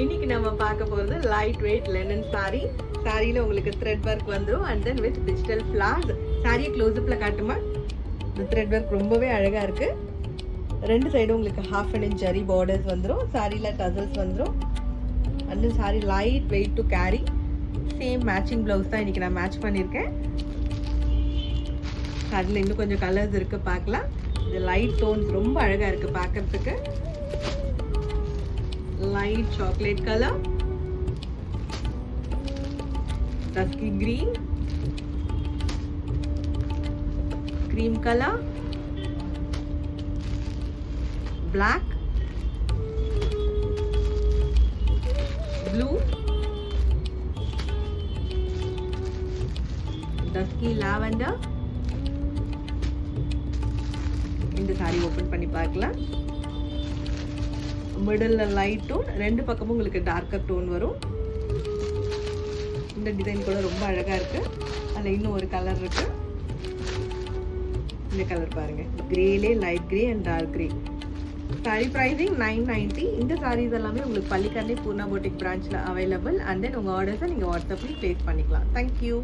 இன்னைக்கு நம்ம பார்க்க போகிறது லைட் வெயிட் லெனன் சாரி. சாரியில் உங்களுக்கு த்ரெட் ஒர்க் வந்துடும் and then with digital flowers. சாரியை க்ளோஸ்அப்பில் காட்டுமா? இந்த த்ரெட் ஒர்க் ரொம்பவே அழகாக இருக்குது. ரெண்டு சைடும் உங்களுக்கு 1/2 inch ஜரி பார்டர்ஸ் வந்துடும். சாரியில் டசல்ஸ் வந்துடும் and then sorry light weight to carry. Same matching blouse தான் இன்றைக்கி நான் மேட்ச் பண்ணியிருக்கேன். அதில் இன்னும் கொஞ்சம் கலர்ஸ் இருக்குது, பார்க்கலாம். இது லைட் டோன்ஸ் ரொம்ப அழகாக இருக்குது பார்க்கறதுக்கு. Light chocolate colour, dusky green, cream color, black, blue, dusky lavender. இந்த சாரி ஓப்பன் பண்ணி பார்க்கலாம். மிடில் லைட் டோன், ரெண்டு பக்கமும் உங்களுக்கு டார்க்கர் டோன் வரும். இந்த டிசைன் கூட ரொம்ப அழகாக இருக்குது. அதில் இன்னும் ஒரு கலர் இருக்குது. இந்த கலர் பாருங்கள், கிரேலே light grey and dark grey. Sari pricing 990. இந்த சாரீஸ் எல்லாமே உங்களுக்கு பள்ளிக்கரணை பூர்ணா பொட்டிக் பிரான்ச்சில் அவைலபிள். அண்ட் தென் உங்கள் ஆர்டர்ஸை நீங்கள் வாட்ஸ்அப்லேயும் ப்ளேஸ் பண்ணிக்கலாம். தேங்க்யூ.